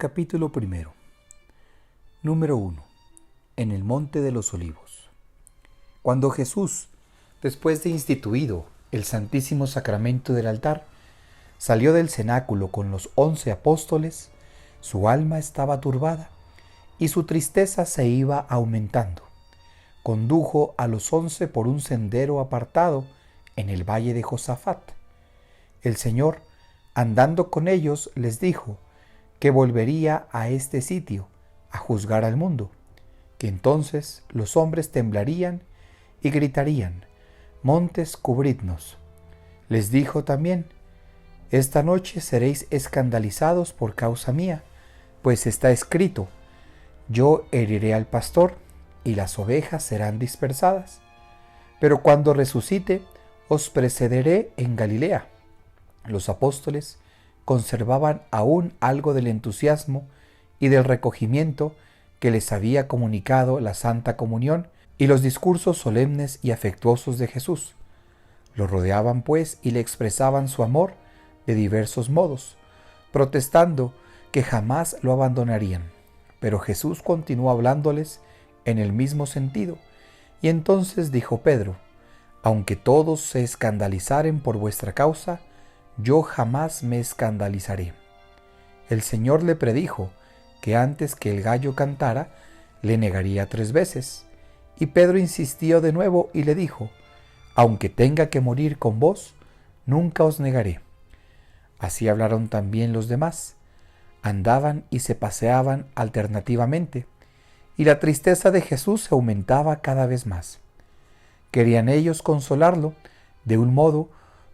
Capítulo primero. Número 1. En el Monte de los Olivos. Cuando Jesús, después de instituido el Santísimo Sacramento del altar, salió del cenáculo con los 11 apóstoles, su alma estaba turbada y su tristeza se iba aumentando. Condujo a los 11 por un sendero apartado en el valle de Josafat. El Señor, andando con ellos, les dijo que volvería a este sitio a juzgar al mundo, que entonces los hombres temblarían y gritarían: montes, cubridnos. Les dijo también: esta noche seréis escandalizados por causa mía, pues está escrito: yo heriré al pastor y las ovejas serán dispersadas. Pero cuando resucite, os precederé en Galilea. Los apóstoles conservaban aún algo del entusiasmo y del recogimiento que les había comunicado la Santa Comunión y los discursos solemnes y afectuosos de Jesús. Lo rodeaban pues y le expresaban su amor de diversos modos, protestando que jamás lo abandonarían. Pero Jesús continuó hablándoles en el mismo sentido, y entonces dijo Pedro: aunque todos se escandalizaren por vuestra causa, yo jamás me escandalizaré. El Señor le predijo que antes que el gallo cantara, le negaría 3 veces. Y Pedro insistió de nuevo y le dijo: aunque tenga que morir con vos, nunca os negaré. Así hablaron también los demás. Andaban y se paseaban alternativamente, y la tristeza de Jesús se aumentaba cada vez más. Querían ellos consolarlo de un modo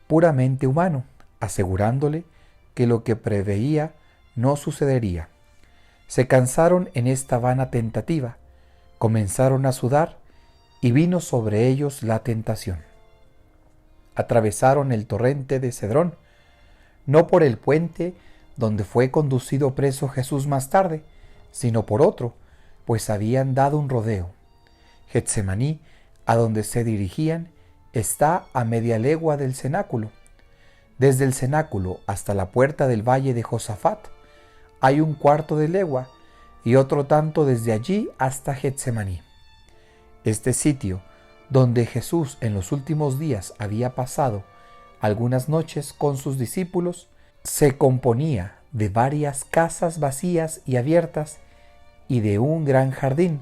puramente humano, asegurándole que lo que preveía no sucedería. Se cansaron en esta vana tentativa, comenzaron a sudar y vino sobre ellos la tentación. Atravesaron el torrente de Cedrón, no por el puente donde fue conducido preso Jesús más tarde, sino por otro, pues habían dado un rodeo. Getsemaní, a donde se dirigían, está a media legua del cenáculo. Desde el cenáculo hasta la puerta del valle de Josafat hay 1/4 de legua, y otro tanto desde allí hasta Getsemaní. Este sitio, donde Jesús en los últimos días había pasado algunas noches con sus discípulos, se componía de varias casas vacías y abiertas y de un gran jardín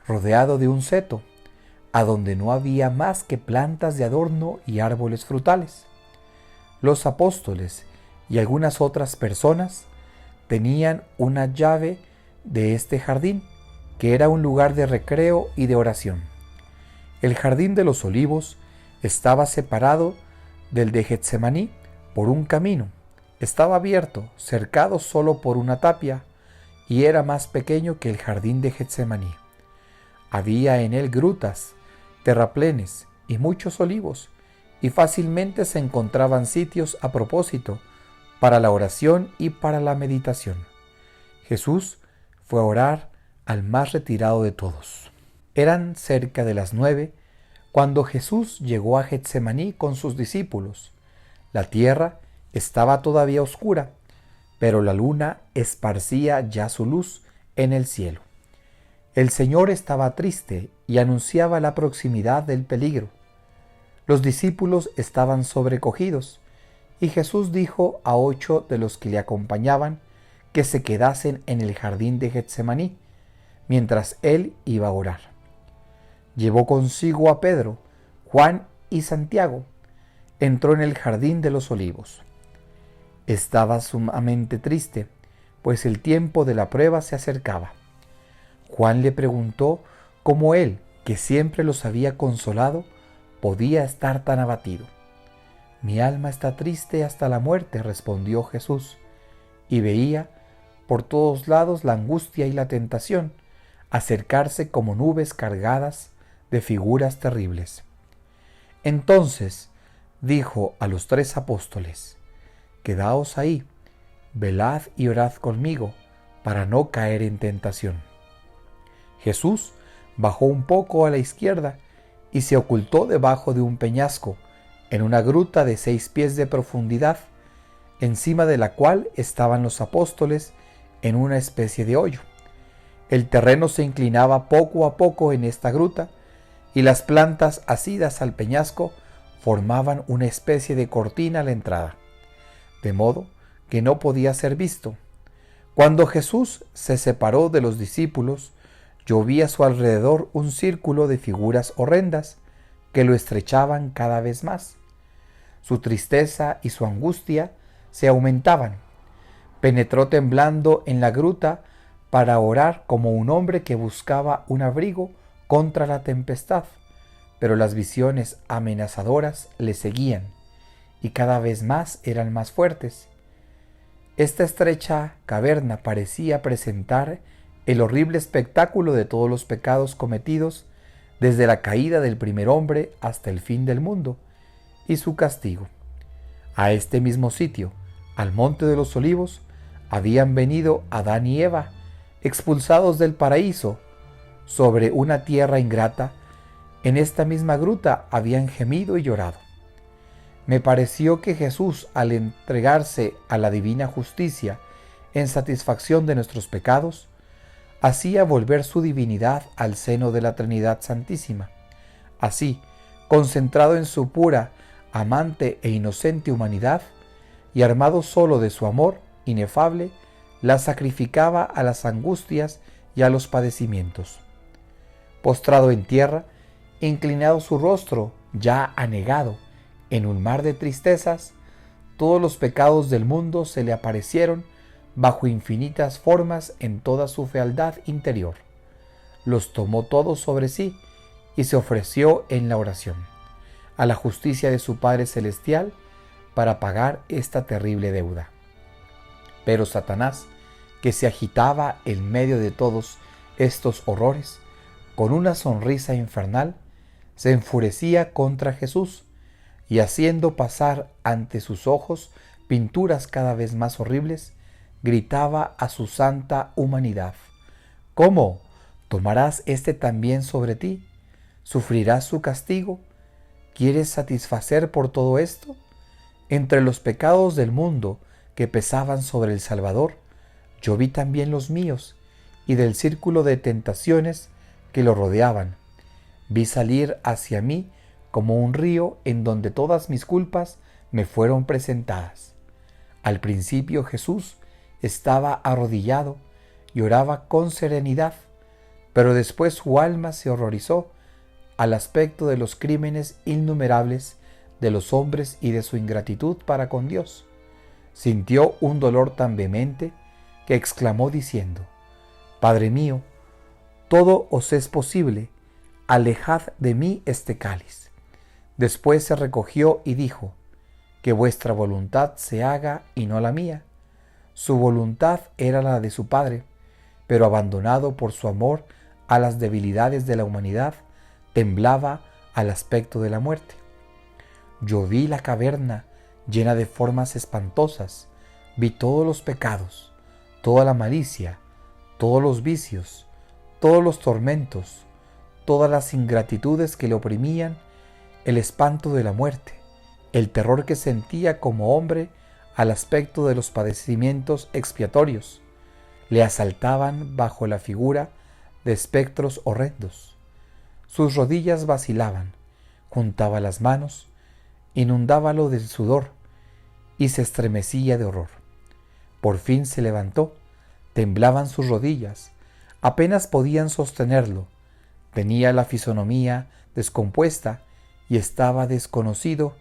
rodeado de un seto, a donde no había más que plantas de adorno y árboles frutales. Los apóstoles y algunas otras personas tenían una llave de este jardín, que era un lugar de recreo y de oración. El jardín de los olivos estaba separado del de Getsemaní por un camino. Estaba abierto, cercado solo por una tapia, y era más pequeño que el jardín de Getsemaní. Había en él grutas, terraplenes y muchos olivos, y fácilmente se encontraban sitios a propósito para la oración y para la meditación. Jesús fue a orar al más retirado de todos. Eran cerca de las 9 cuando Jesús llegó a Getsemaní con sus discípulos. La tierra estaba todavía oscura, pero la luna esparcía ya su luz en el cielo. El Señor estaba triste y anunciaba la proximidad del peligro. Los discípulos estaban sobrecogidos, y Jesús dijo a 8 de los que le acompañaban que se quedasen en el jardín de Getsemaní, mientras él iba a orar. Llevó consigo a Pedro, Juan y Santiago. Entró en el jardín de los olivos. Estaba sumamente triste, pues el tiempo de la prueba se acercaba. Juan le preguntó cómo él, que siempre los había consolado, podía estar tan abatido. Mi alma está triste hasta la muerte, respondió Jesús, y veía por todos lados la angustia y la tentación acercarse como nubes cargadas de figuras terribles. Entonces dijo a los 3 apóstoles: quedaos ahí, velad y orad conmigo, para no caer en tentación. Jesús bajó un poco a la izquierda y se ocultó debajo de un peñasco, en una gruta de 6 pies de profundidad, encima de la cual estaban los apóstoles en una especie de hoyo. El terreno se inclinaba poco a poco en esta gruta y las plantas asidas al peñasco formaban una especie de cortina a la entrada, de modo que no podía ser visto. Cuando Jesús se separó de los discípulos, yo vi a su alrededor un círculo de figuras horrendas que lo estrechaban cada vez más. Su tristeza y su angustia se aumentaban. Penetró temblando en la gruta para orar como un hombre que buscaba un abrigo contra la tempestad, pero las visiones amenazadoras le seguían y cada vez más eran más fuertes. Esta estrecha caverna parecía presentar el horrible espectáculo de todos los pecados cometidos desde la caída del primer hombre hasta el fin del mundo y su castigo. A este mismo sitio, al Monte de los Olivos, habían venido Adán y Eva, expulsados del paraíso, sobre una tierra ingrata. En esta misma gruta habían gemido y llorado. Me pareció que Jesús, al entregarse a la divina justicia en satisfacción de nuestros pecados, hacía volver su divinidad al seno de la Trinidad Santísima. Así, concentrado en su pura, amante e inocente humanidad, y armado solo de su amor inefable, la sacrificaba a las angustias y a los padecimientos. Postrado en tierra, inclinado su rostro, ya anegado en un mar de tristezas, todos los pecados del mundo se le aparecieron bajo infinitas formas en toda su fealdad interior. Los tomó todos sobre sí y se ofreció en la oración a la justicia de su Padre Celestial para pagar esta terrible deuda. Pero Satanás, que se agitaba en medio de todos estos horrores, con una sonrisa infernal, se enfurecía contra Jesús y, haciendo pasar ante sus ojos pinturas cada vez más horribles, gritaba a su santa humanidad: ¿cómo? ¿Tomarás este también sobre ti? ¿Sufrirás su castigo? ¿Quieres satisfacer por todo esto? Entre los pecados del mundo que pesaban sobre el Salvador, yo vi también los míos, y del círculo de tentaciones que lo rodeaban, vi salir hacia mí como un río en donde todas mis culpas me fueron presentadas. Al principio Jesús estaba arrodillado y oraba con serenidad, pero después su alma se horrorizó al aspecto de los crímenes innumerables de los hombres y de su ingratitud para con Dios. Sintió un dolor tan vehemente que exclamó diciendo: Padre mío, todo os es posible, alejad de mí este cáliz. Después se recogió y dijo: que vuestra voluntad se haga y no la mía. Su voluntad era la de su Padre, pero abandonado por su amor a las debilidades de la humanidad, temblaba al aspecto de la muerte. Yo vi la caverna llena de formas espantosas, vi todos los pecados, toda la malicia, todos los vicios, todos los tormentos, todas las ingratitudes que le oprimían, el espanto de la muerte, el terror que sentía como hombre al aspecto de los padecimientos expiatorios, le asaltaban bajo la figura de espectros horrendos. Sus rodillas vacilaban, juntaba las manos, inundábalo de sudor y se estremecía de horror. Por fin se levantó, temblaban sus rodillas, apenas podían sostenerlo, tenía la fisonomía descompuesta y estaba desconocido,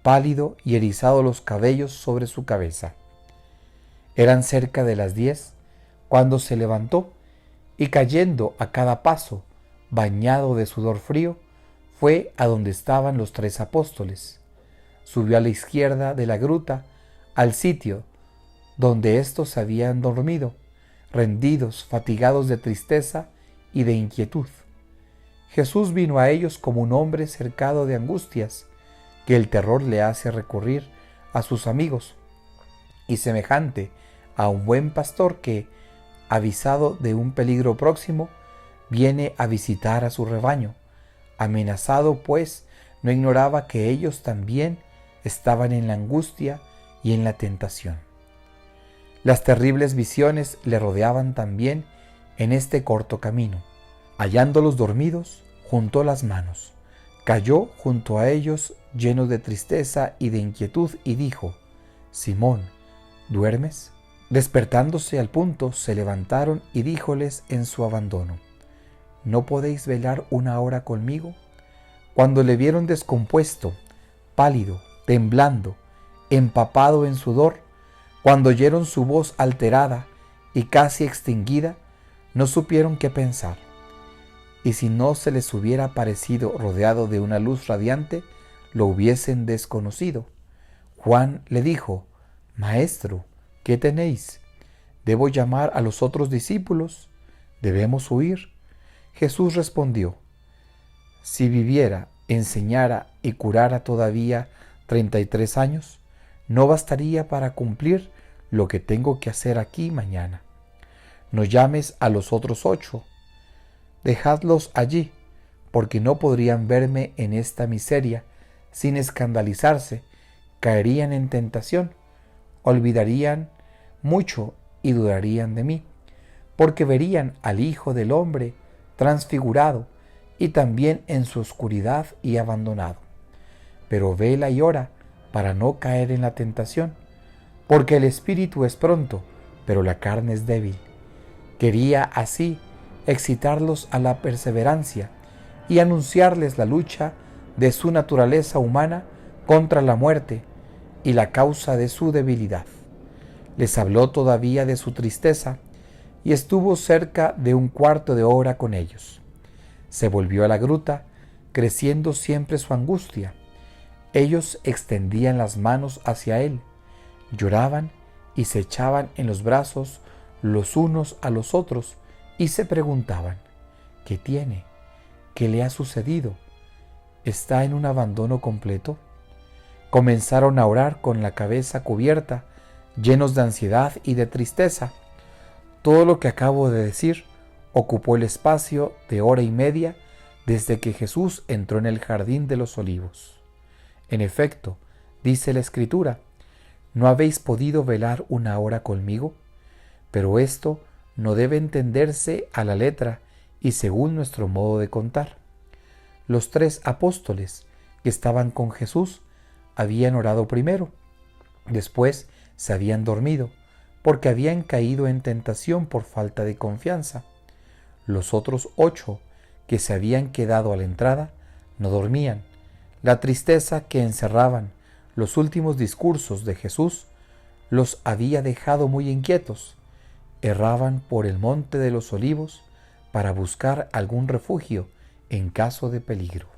pálido y erizado los cabellos sobre su cabeza. Eran cerca de las 10 cuando se levantó y, cayendo a cada paso, bañado de sudor frío, fue a donde estaban los 3 apóstoles. Subió a la izquierda de la gruta, al sitio donde éstos habían dormido, rendidos, fatigados de tristeza y de inquietud. Jesús vino a ellos como un hombre cercado de angustias, que el terror le hace recurrir a sus amigos, y semejante a un buen pastor que, avisado de un peligro próximo, viene a visitar a su rebaño. Amenazado, pues, no ignoraba que ellos también estaban en la angustia y en la tentación. Las terribles visiones le rodeaban también en este corto camino. Hallándolos dormidos, juntó las manos, cayó junto a ellos lleno de tristeza y de inquietud y dijo: Simón, ¿duermes? Despertándose al punto, se levantaron y díjoles en su abandono: ¿No podéis velar una hora conmigo? Cuando le vieron descompuesto, pálido, temblando, empapado en sudor, cuando oyeron su voz alterada y casi extinguida, no supieron qué pensar. Y si no se les hubiera parecido rodeado de una luz radiante, lo hubiesen desconocido. Juan le dijo: Maestro, ¿qué tenéis? ¿Debo llamar a los otros discípulos? ¿Debemos huir? Jesús respondió: Si viviera, enseñara y curara todavía 33 años, no bastaría para cumplir lo que tengo que hacer aquí mañana. No llames a los otros 8, dejadlos allí, porque no podrían verme en esta miseria sin escandalizarse, caerían en tentación, olvidarían mucho y dudarían de mí, porque verían al Hijo del Hombre transfigurado y también en su oscuridad y abandonado. Pero vela y ora para no caer en la tentación, porque el espíritu es pronto, pero la carne es débil. Quería así excitarlos a la perseverancia y anunciarles la lucha de su naturaleza humana contra la muerte y la causa de su debilidad. Les habló todavía de su tristeza y estuvo cerca de un cuarto de hora con ellos. Se volvió a la gruta, creciendo siempre su angustia. Ellos extendían las manos hacia él, lloraban y se echaban en los brazos los unos a los otros y se preguntaban: ¿qué tiene? ¿Qué le ha sucedido? ¿Está en un abandono completo? Comenzaron a orar con la cabeza cubierta, llenos de ansiedad y de tristeza. Todo lo que acabo de decir ocupó el espacio de hora y media desde que Jesús entró en el jardín de los Olivos. En efecto, dice la Escritura: ¿no habéis podido velar una hora conmigo? Pero esto no debe entenderse a la letra y según nuestro modo de contar. Los 3 apóstoles que estaban con Jesús habían orado primero, después se habían dormido, porque habían caído en tentación por falta de confianza. Los otros 8 que se habían quedado a la entrada no dormían. La tristeza que encerraban los últimos discursos de Jesús los había dejado muy inquietos. Erraban por el monte de los Olivos para buscar algún refugio en caso de peligro.